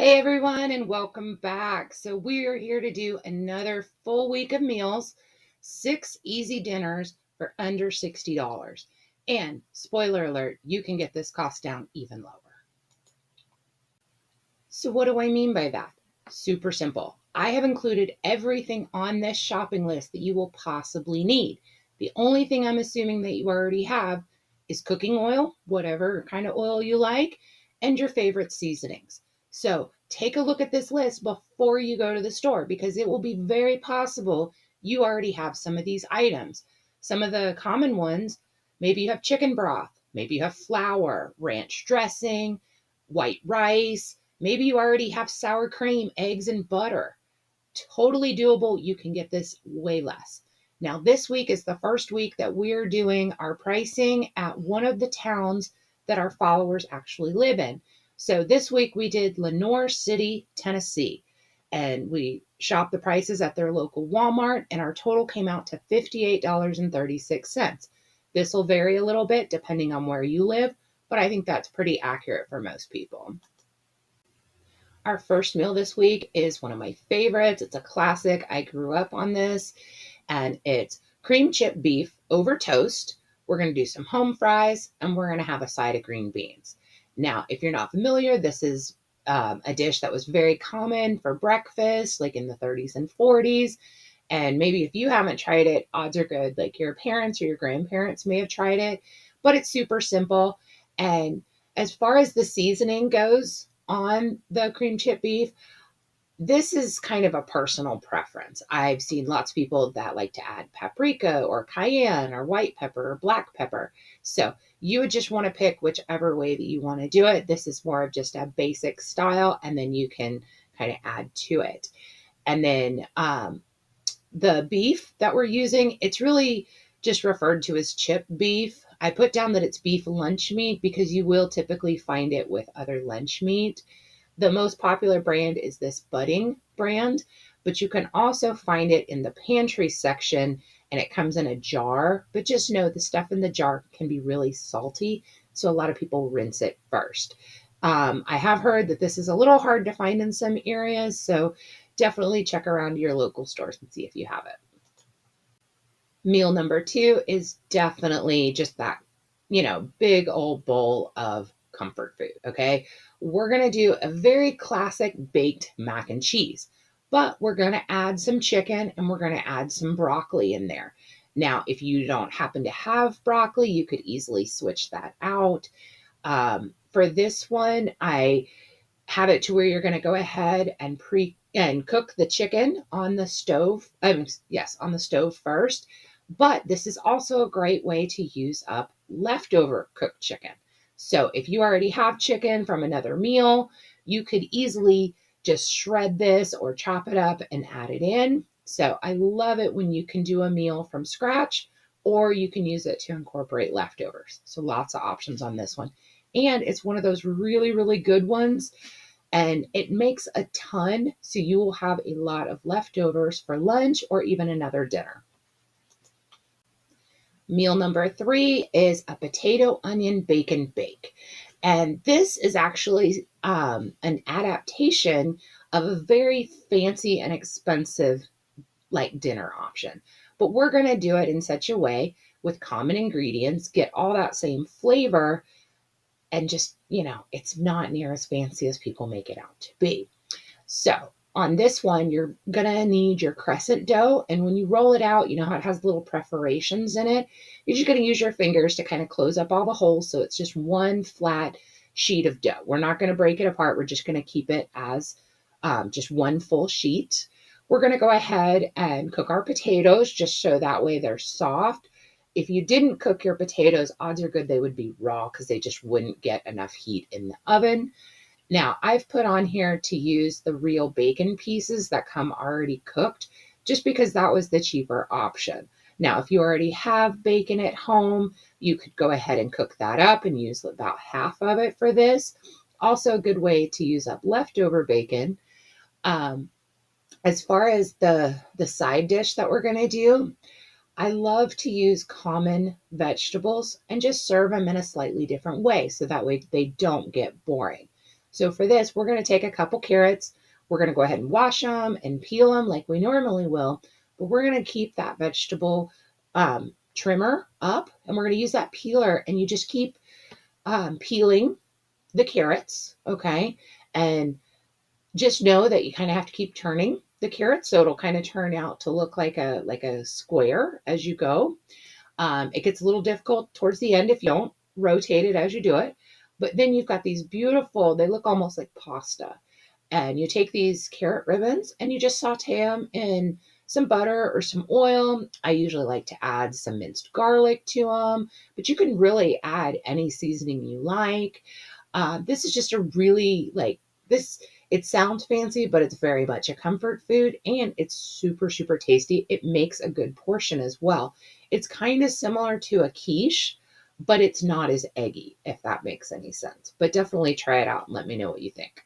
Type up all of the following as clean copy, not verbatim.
Hey everyone, and welcome back. So, we are here to do another full week of meals, 6 easy dinners for under $60. And spoiler alert, you can get this cost down even lower. So, what do I mean by that? Super simple. I have included everything on this shopping list that you will possibly need. The only thing I'm assuming that you already have is cooking oil, whatever kind of oil you like, and your favorite seasonings. So take a look at this list before you go to the store because it will be very possible you already have some of these items. Some of the common ones, maybe you have chicken broth, maybe you have flour, ranch dressing, white rice. Maybe you already have sour cream, eggs, and butter. Totally doable. You can get this way less. Now, this week is the first week that we're doing our pricing at one of the towns that our followers actually live in. So this week we did Lenoir City, Tennessee, and we shopped the prices at their local Walmart, and our total came out to $58.36. This will vary a little bit depending on where you live, but I think that's pretty accurate for most people. Our first meal this week is one of my favorites. It's a classic. I grew up on this, and it's cream chip beef over toast. We're going to do some home fries, and we're going to have a side of green beans. Now, if you're not familiar, this is a dish that was very common for breakfast, like in the 30s and 40s. And maybe if you haven't tried it, odds are good, like your parents or your grandparents may have tried it, but it's super simple. And as far as the seasoning goes on the cream chip beef, this is kind of a personal preference. I've seen lots of people that like to add paprika or cayenne or white pepper or black pepper. So you would just want to pick whichever way that you want to do it. This is more of just a basic style, and then you can kind of add to it. And then the beef that we're using, it's really just referred to as chip beef. I put down that it's beef lunch meat because you will typically find it with other lunch meat. The most popular brand is this Budding brand, but you can also find it in the pantry section, and it comes in a jar. But just know the stuff in the jar can be really salty, so a lot of people rinse it first. I have heard that this is a little hard to find in some areas, so definitely check around your local stores and see if you have it. Meal number two is definitely just that, big old bowl of comfort food. Okay. We're going to do a very classic baked mac and cheese, but we're going to add some chicken and we're going to add some broccoli in there. Now, if you don't happen to have broccoli, you could easily switch that out. For this one, I have it to where you're going to go ahead and cook the chicken on the stove. Yes, on the stove first. But this is also a great way to use up leftover cooked chicken. So if you already have chicken from another meal, you could easily just shred this or chop it up and add it in. So I love it when you can do a meal from scratch, or you can use it to incorporate leftovers. So lots of options on this one. And it's one of those really, really good ones. And it makes a ton. So you will have a lot of leftovers for lunch or even another dinner. Meal number three is a potato, onion, bacon bake. And this is actually an adaptation of a very fancy and expensive like dinner option. But we're going to do it in such a way with common ingredients, get all that same flavor, and just, it's not near as fancy as people make it out to be. So on this one, you're gonna need your crescent dough. And when you roll it out, you know how it has little perforations in it. You're just gonna use your fingers to kind of close up all the holes. So it's just one flat sheet of dough. We're not gonna break it apart. We're just gonna keep it as just one full sheet. We're gonna go ahead and cook our potatoes just so that way they're soft. If you didn't cook your potatoes, odds are good they would be raw because they just wouldn't get enough heat in the oven. Now, I've put on here to use the real bacon pieces that come already cooked, just because that was the cheaper option. Now, if you already have bacon at home, you could go ahead and cook that up and use about half of it for this. Also, a good way to use up leftover bacon. As far as the side dish that we're going to do, I love to use common vegetables and just serve them in a slightly different way so that way they don't get boring. So for this, we're going to take a couple carrots. We're going to go ahead and wash them and peel them like we normally will, but we're going to keep that vegetable trimmer up, and we're going to use that peeler, and you just keep peeling the carrots, okay? And just know that you kind of have to keep turning the carrots so it'll kind of turn out to look like a square as you go. It gets a little difficult towards the end if you don't rotate it as you do it. But then you've got these beautiful, they look almost like pasta. And you take these carrot ribbons and you just saute them in some butter or some oil. I usually like to add some minced garlic to them, but you can really add any seasoning you like. This is just a really like this. It sounds fancy, but it's very much a comfort food and it's super, super tasty. It makes a good portion as well. It's kind of similar to a quiche, but it's not as eggy, if that makes any sense. But definitely try it out and let me know what you think.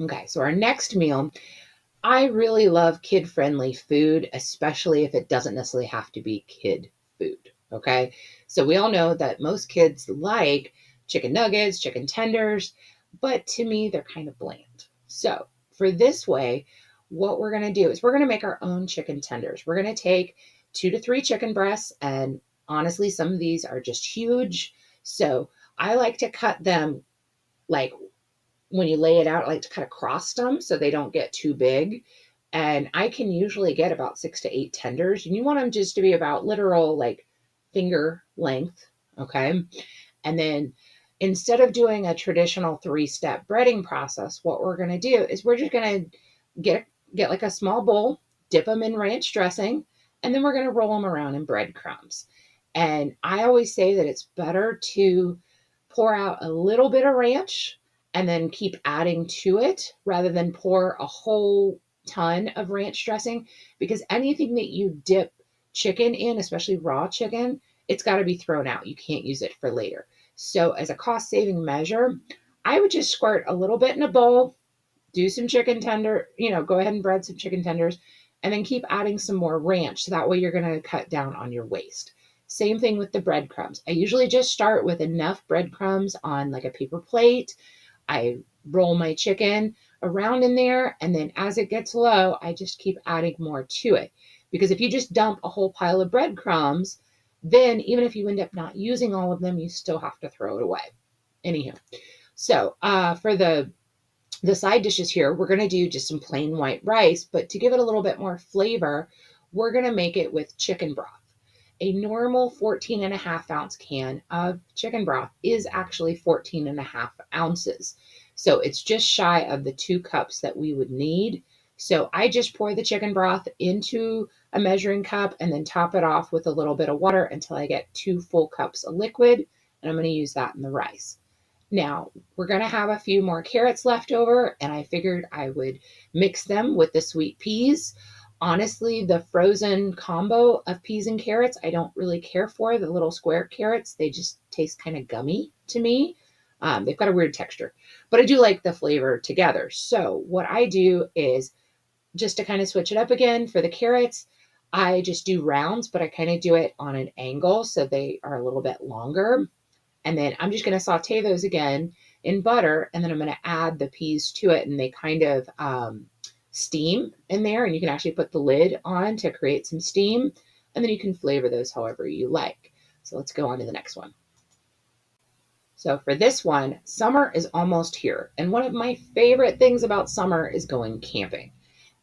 Okay, so our next meal, I really love kid friendly food, especially if it doesn't necessarily have to be kid food. Okay, so we all know that most kids like chicken nuggets, chicken tenders, but to me, they're kind of bland. So for this way, what we're going to do is we're going to make our own chicken tenders. We're going to take 2 to 3 chicken breasts, and honestly, some of these are just huge. So I like to cut them like when you lay it out, I like to cut across them so they don't get too big. And I can usually get about 6 to 8 tenders. And you want them just to be about literal like finger length. Okay. And then instead of doing a traditional 3-step breading process, what we're going to do is we're just going to get like a small bowl, dip them in ranch dressing, and then we're going to roll them around in breadcrumbs. And I always say that it's better to pour out a little bit of ranch and then keep adding to it rather than pour a whole ton of ranch dressing, because anything that you dip chicken in, especially raw chicken, it's got to be thrown out. You can't use it for later. So, as a cost saving measure, I would just squirt a little bit in a bowl, do some chicken tender, go ahead and bread some chicken tenders, and then keep adding some more ranch. So that way you're going to cut down on your waste. Same thing with the breadcrumbs. I usually just start with enough breadcrumbs on like a paper plate. I roll my chicken around in there, and then as it gets low, I just keep adding more to it. Because if you just dump a whole pile of breadcrumbs, then even if you end up not using all of them, you still have to throw it away. Anyhow, so for the side dishes here, we're going to do just some plain white rice, but to give it a little bit more flavor, we're going to make it with chicken broth. A normal 14 and a half ounce can of chicken broth is actually 14 and a half ounces. So it's just shy of the 2 cups that we would need. So I just pour the chicken broth into a measuring cup and then top it off with a little bit of water until I get 2 full cups of liquid. And I'm going to use that in the rice. Now, we're going to have a few more carrots left over, and I figured I would mix them with the sweet peas. Honestly, the frozen combo of peas and carrots, I don't really care for. The little square carrots, they just taste kind of gummy to me. They've got a weird texture, but I do like the flavor together. So, what I do is just to kind of switch it up again for the carrots, I just do rounds, but I kind of do it on an angle so they are a little bit longer. And then I'm just going to saute those again in butter. And then I'm going to add the peas to it. And they kind of steam in there. And you can actually put the lid on to create some steam. And then you can flavor those however you like. So let's go on to the next one. So for this one, summer is almost here. And one of my favorite things about summer is going camping.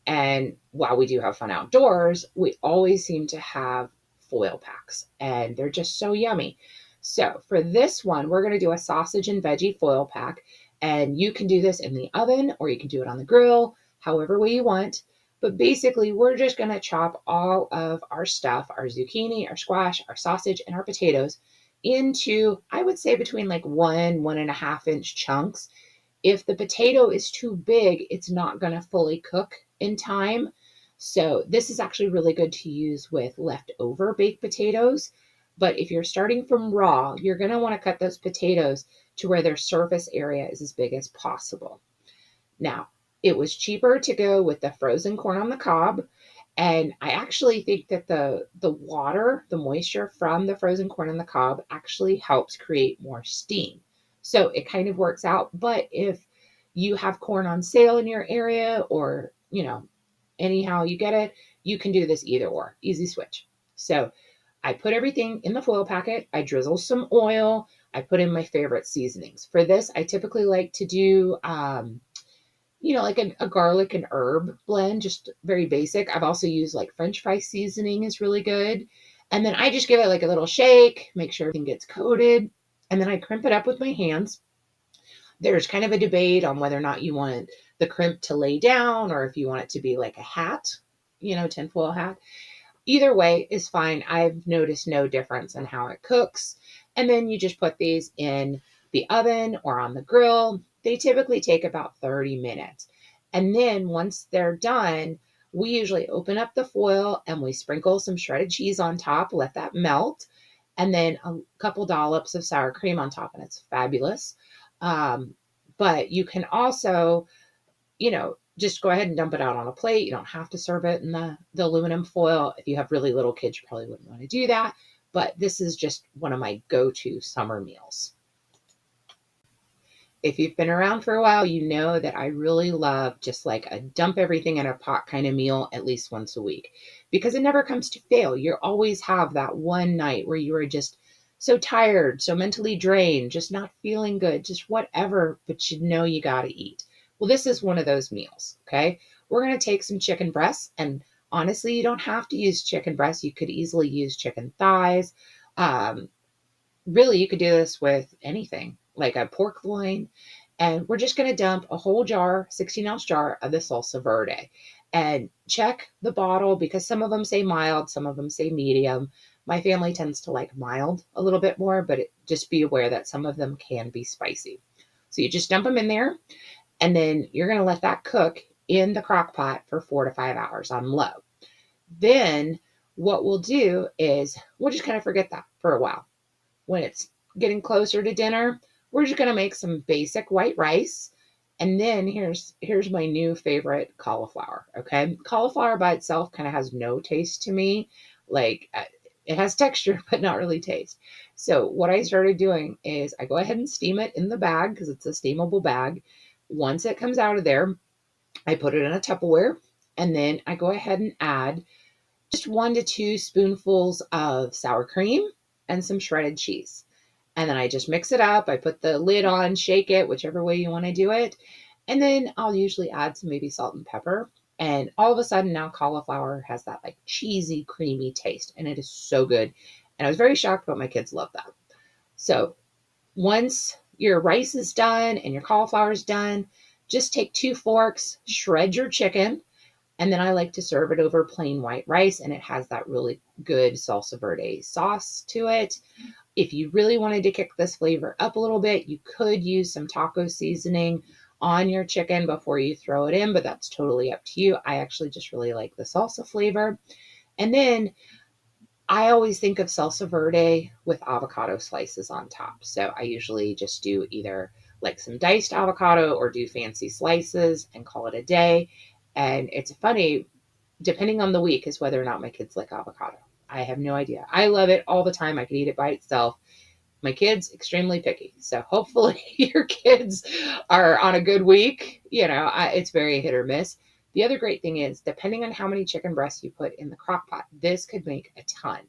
And while we do have fun outdoors, we always seem to have foil packs. And they're just so yummy. So for this one, we're going to do a sausage and veggie foil pack. And you can do this in the oven or you can do it on the grill, however way you want. But basically, we're just going to chop all of our stuff, our zucchini, our squash, our sausage, and our potatoes into, I would say, between like 1.5 inch chunks. If the potato is too big, it's not going to fully cook in time. So this is actually really good to use with leftover baked potatoes. But if you're starting from raw, you're going to want to cut those potatoes to where their surface area is as big as possible. Now, it was cheaper to go with the frozen corn on the cob. And I actually think that the water, the moisture from the frozen corn on the cob actually helps create more steam. So it kind of works out. But if you have corn on sale in your area, or, anyhow you get it, you can do this either or. Easy switch. So I put everything in the foil packet. I drizzle some oil. I put in my favorite seasonings. For this, I typically like to do, like a garlic and herb blend, just very basic. I've also used like French fry seasoning is really good. And then I just give it like a little shake, make sure everything gets coated. And then I crimp it up with my hands. There's kind of a debate on whether or not you want the crimp to lay down or if you want it to be like a hat, tinfoil hat. Either way is fine. I've noticed no difference in how it cooks. And then you just put these in the oven or on the grill. They typically take about 30 minutes. And then once they're done, we usually open up the foil and we sprinkle some shredded cheese on top, let that melt, and then a couple dollops of sour cream on top, and it's fabulous. But you can also, just go ahead and dump it out on a plate. You don't have to serve it in the aluminum foil. If you have really little kids, you probably wouldn't want to do that. But this is just one of my go-to summer meals. If you've been around for a while, you know that I really love just like a dump everything in a pot kind of meal at least once a week, because it never comes to fail. You always have that one night where you are just so tired, so mentally drained, just not feeling good, just whatever, but you got to eat. Well, this is one of those meals, okay? We're going to take some chicken breasts, and honestly, you don't have to use chicken breasts. You could easily use chicken thighs. Really, you could do this with anything, like a pork loin. And we're just going to dump a whole jar, 16-ounce jar of the salsa verde, and check the bottle because some of them say mild, some of them say medium. My family tends to like mild a little bit more, but just be aware that some of them can be spicy. So you just dump them in there, and then you're going to let that cook in the crock pot for 4 to 5 hours on low. Then what we'll do is we'll just kind of forget that for a while. When it's getting closer to dinner, we're just going to make some basic white rice. And then here's my new favorite, cauliflower. Okay. Cauliflower by itself kind of has no taste to me. Like it has texture, but not really taste. So what I started doing is I go ahead and steam it in the bag because it's a steamable bag. Once it comes out of there, I put it in a Tupperware, and then I go ahead and add just 1 to 2 spoonfuls of sour cream and some shredded cheese. And then I just mix it up. I put the lid on, shake it, whichever way you want to do it. And then I'll usually add some maybe salt and pepper. And all of a sudden now cauliflower has that like cheesy, creamy taste. And it is so good. And I was very shocked, but my kids love that. So once your rice is done and your cauliflower is done, just take 2 forks, shred your chicken, and then I like to serve it over plain white rice, and it has that really good salsa verde sauce to it. If you really wanted to kick this flavor up a little bit, you could use some taco seasoning on your chicken before you throw it in, but that's totally up to you. I actually just really like the salsa flavor. And then I always think of salsa verde with avocado slices on top. So I usually just do either like some diced avocado or do fancy slices and call it a day. And it's funny, depending on the week, is whether or not my kids like avocado. I have no idea. I love it all the time. I could eat it by itself. My kids, extremely picky. So hopefully your kids are on a good week. It's very hit or miss. The other great thing is, depending on how many chicken breasts you put in the crock pot, this could make a ton.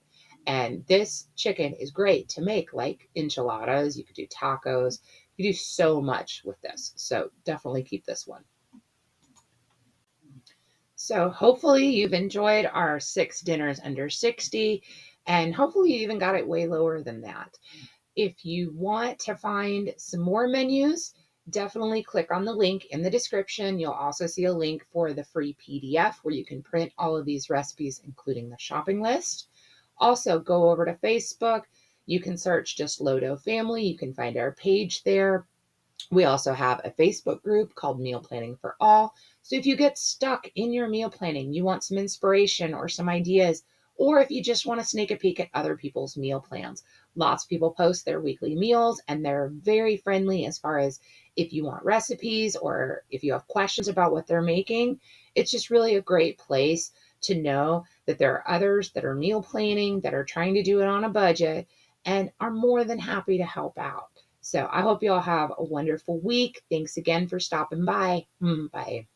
And this chicken is great to make like enchiladas. You could do tacos. You could do so much with this. So definitely keep this one. So hopefully you've enjoyed our 6 dinners under 60, and hopefully you even got it way lower than that. If you want to find some more menus, definitely click on the link in the description. You'll also see a link for the free PDF where you can print all of these recipes, including the shopping list. Also, go over to Facebook. You can search just Lodo Family. You can find our page there. We also have a Facebook group called Meal Planning for All. So if you get stuck in your meal planning, you want some inspiration or some ideas, or if you just want to sneak a peek at other people's meal plans, lots of people post their weekly meals and they're very friendly as far as if you want recipes or if you have questions about what they're making. It's just really a great place to know that there are others that are meal planning, that are trying to do it on a budget, and are more than happy to help out. So I hope you all have a wonderful week. Thanks again for stopping by. Bye.